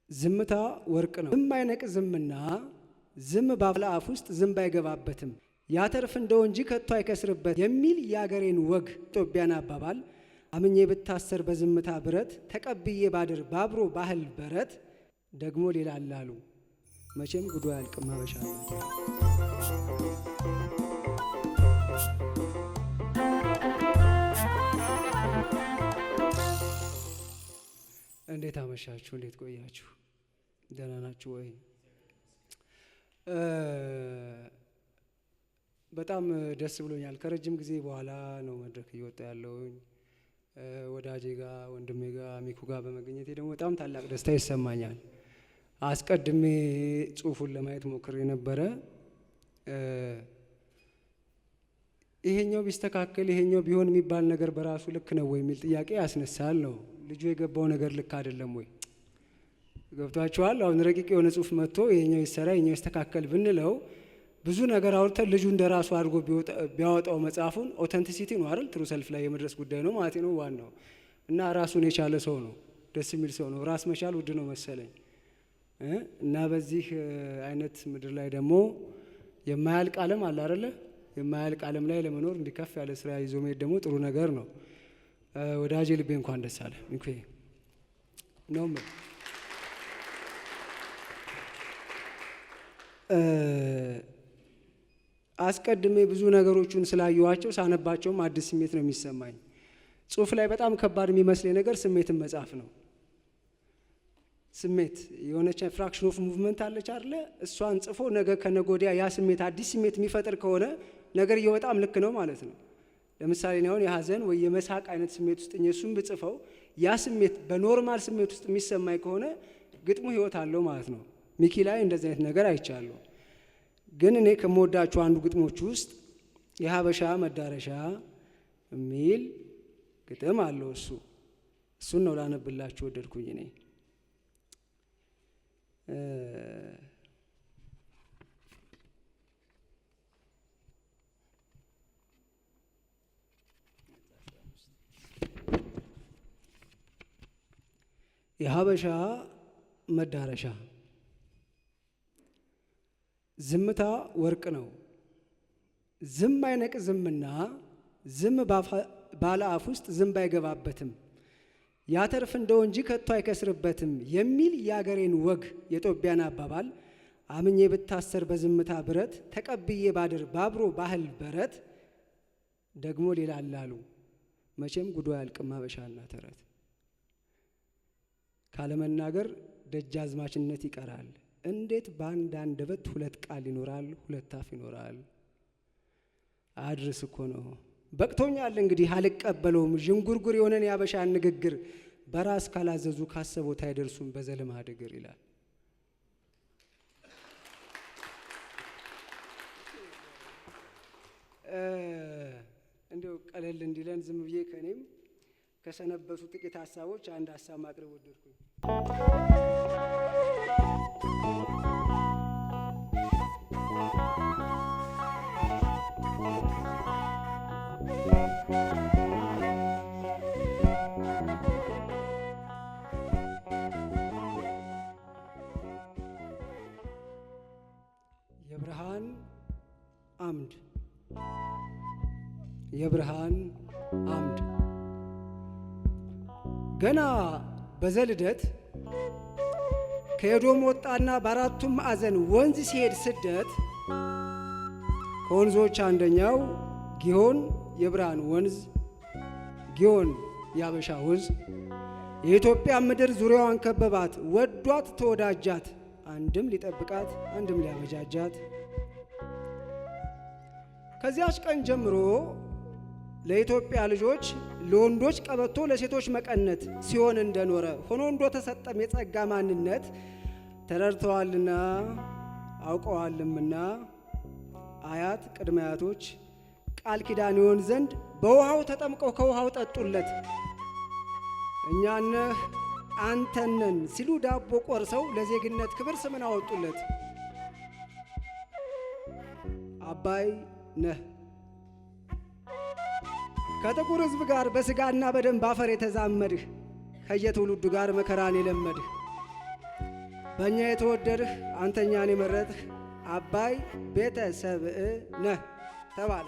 ዝምታ ወርቅ ነው። ዝም አይነቅዝምና ዝም ባለ አፍ ውስጥ ዝንብ አይገባበትም። ያተርፍ እንደው እንጂ ከቶ አይከስርበት የሚል የአገሬን ወግ ኢትዮጵያን አባባል አምኜ ብታሰር በዝምታ ብረት ተቀብዬ ባድር ባብሮ ባህል በረት ደግሞ ሌላ አላሉ መቼም ጉዶ ያልቅም ሀበሻ ነው። እንዴት አመሻችሁ? እንዴት ቆያችሁ? ደህና ናችሁ ወይ? በጣም ደስ ብሎኛል። ከረጅም ጊዜ በኋላ ነው መድረክ እየወጣ ያለውኝ። ወዳጄ ጋር ወንድሜ ጋር ሚኩ ጋር በመገኘቴ ደግሞ በጣም ታላቅ ደስታ ይሰማኛል። አስቀድሜ ጽሁፉን ለማየት ሞክሬ ነበረ። ይሄኛው ቢስተካከል ይሄኛው ቢሆን የሚባል ነገር በራሱ ልክ ነው ወይ የሚል ጥያቄ ያስነሳል ነው። ልጁ የገባው ነገር ልክ አይደለም ወይ? ገብቷችኋል? አሁን ረቂቅ የሆነ ጽሁፍ መጥቶ ይሄኛው ይሰራ ይሄኛው ይስተካከል ብንለው ብዙ ነገር አውርተን ልጁ እንደራሱ አድርጎ ቢያወጣው መጽሐፉን ኦተንቲሲቲ ነው አይደል? ትሩ ሰልፍ ላይ የመድረስ ጉዳይ ነው ማለት ነው ዋናው። እና ራሱን የቻለ ሰው ነው፣ ደስ የሚል ሰው ነው። ራስ መቻል ውድ ነው መሰለኝ። እና በዚህ አይነት ምድር ላይ ደግሞ የማያልቅ ዓለም አለ አይደለ? የማያልቅ ዓለም ላይ ለመኖር እንዲከፍ ያለ ስራ ይዞ መሄድ ደግሞ ጥሩ ነገር ነው። ወዳጄ ልቤ እንኳን ደስ አለ ሚኩ ነው። አስቀድሜ ብዙ ነገሮችን ስላየኋቸው ሳነባቸውም አዲስ ስሜት ነው የሚሰማኝ። ጽሁፍ ላይ በጣም ከባድ የሚመስለኝ ነገር ስሜትን መጻፍ ነው። ስሜት የሆነች ፍራክሽን ኦፍ ሙቭመንት አለች አይደለ? እሷን ጽፎ ነገ ከነገ ወዲያ ያ ስሜት አዲስ ስሜት የሚፈጥር ከሆነ ነገር በጣም ልክ ነው ማለት ነው። ለምሳሌ እኔ አሁን የሀዘን ወይ የመሳቅ አይነት ስሜት ውስጥ እሱን ብጽፈው ያ ስሜት በኖርማል ስሜት ውስጥ የሚሰማኝ ከሆነ ግጥሙ ህይወት አለው ማለት ነው። ሚኪ ላይ እንደዚህ አይነት ነገር አይቻለሁ። ግን እኔ ከምወዳቸው አንዱ ግጥሞች ውስጥ የሀበሻ መዳረሻ የሚል ግጥም አለው። እሱን ነው ላነብላችሁ ወደድኩኝ እኔ። የሀበሻ መዳረሻ ዝምታ ወርቅ ነው። ዝም አይነቅዝምና ዝም ባለ አፍ ውስጥ ዝንብ አይገባበትም። ያተርፍ እንደው እንጂ ከቶ አይከስርበትም የሚል የአገሬን ወግ የኢትዮጵያን አባባል አምኜ ብታሰር በዝምታ ብረት ተቀብዬ ባድር ባብሮ ባህል በረት ደግሞ ሌላ አላሉ መቼም ጉዶ ያልቅም ሀበሻና ተረት። ካለመናገር ደጃዝማችነት ይቀራል። እንዴት በአንድ አንደበት ሁለት ቃል ይኖራል? ሁለት አፍ ይኖራል? አድርስ እኮ ነው። በቅቶኛል እንግዲህ አልቀበለውም። ዥንጉርጉር የሆነን የሀበሻን ንግግር በራስ ካላዘዙ ካሰቦት አይደርሱም በዘልማድ እግር ይላል። እንዲው ቀለል እንዲለን ዝም ብዬ ከኔም ከሰነበቱ ጥቂት ሀሳቦች አንድ ሀሳብ ማቅረብ ወደድኩኝ። የብርሃን አምድ የብርሃን አምድ ገና በዘልደት ከኤዶም ወጣና በአራቱም ማዕዘን ወንዝ ሲሄድ ስደት ከወንዞች አንደኛው ጊዮን የብርሃን ወንዝ ጊዮን የሀበሻ ወንዝ የኢትዮጵያ ምድር ዙሪያዋን ከበባት ወዷት ተወዳጃት አንድም ሊጠብቃት አንድም ሊያበጃጃት። ከዚያች ቀን ጀምሮ ለኢትዮጵያ ልጆች ለወንዶች ቀበቶ ለሴቶች መቀነት ሲሆን እንደኖረ ሆኖ እንደተሰጠም የጸጋ ማንነት ተረድተዋልና አውቀዋልምና አያት ቅድመ አያቶች ቃል ኪዳን ይሆን ዘንድ በውሃው ተጠምቀው ከውሃው ጠጡለት። እኛነህ አንተነን ሲሉ ዳቦ ቆርሰው ለዜግነት ክብር ስምን አወጡለት። አባይ ነህ ከጥቁር ሕዝብ ጋር በስጋና በደም ባፈር የተዛመድህ ከየትውልዱ ጋር መከራን የለመድህ በእኛ የተወደድህ አንተኛን የመረጥህ አባይ ቤተሰብእ ነህ ተባለ።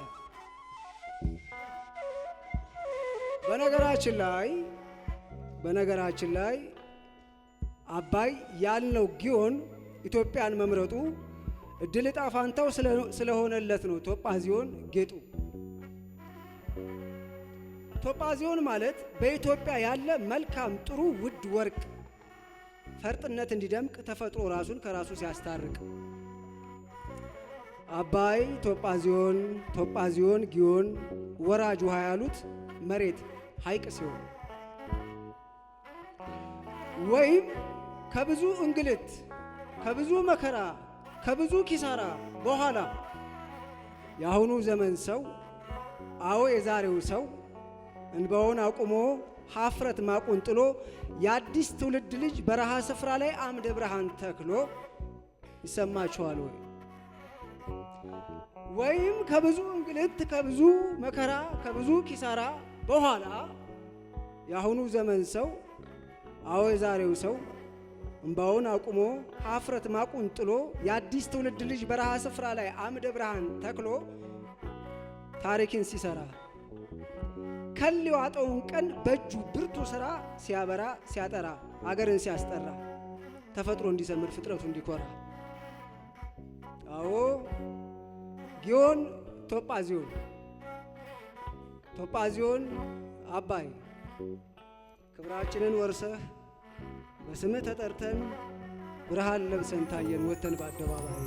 በነገራችን ላይ አባይ ያልነው ጊዮን ኢትዮጵያን መምረጡ እድል ዕጣ ፋንታው ስለሆነለት ነው። ቶጳዚዮን ጌጡ። ቶጳዚዮን ማለት በኢትዮጵያ ያለ መልካም ጥሩ ውድ ወርቅ ፈርጥነት እንዲደምቅ ተፈጥሮ ራሱን ከራሱ ሲያስታርቅ አባይ ቶጳዚዮን ጊዮን ወራጅ ውሃ ያሉት መሬት ሐይቅ ሲሆን ወይም ከብዙ እንግልት ከብዙ መከራ ከብዙ ኪሳራ በኋላ የአሁኑ ዘመን ሰው የዛሬው ሰው እንባውን አቁሞ ሀፍረት ማቁን ጥሎ የአዲስ ትውልድ ልጅ በረሃ ስፍራ ላይ አምደ ብርሃን ተክሎ ይሰማችኋል ወይ? ወይም ከብዙ እንግልት ከብዙ መከራ ከብዙ ኪሳራ በኋላ የአሁኑ ዘመን ሰው የዛሬው ሰው እንባውን አቁሞ ሀፍረት ማቁን ጥሎ የአዲስ ትውልድ ልጅ በረሃ ስፍራ ላይ አምደ ብርሃን ተክሎ ታሪክን ሲሰራ ከል የዋጠውን ቀን በእጁ ብርቱ ሥራ ሲያበራ ሲያጠራ አገርን ሲያስጠራ ተፈጥሮ እንዲሰምር ፍጥረቱ እንዲኮራ ጊዮን ቶጳዚዮን አባይ ክብራችንን ወርሰህ በስምህ ተጠርተን ብርሃን ለብሰን ታየን ወተን በአደባባይ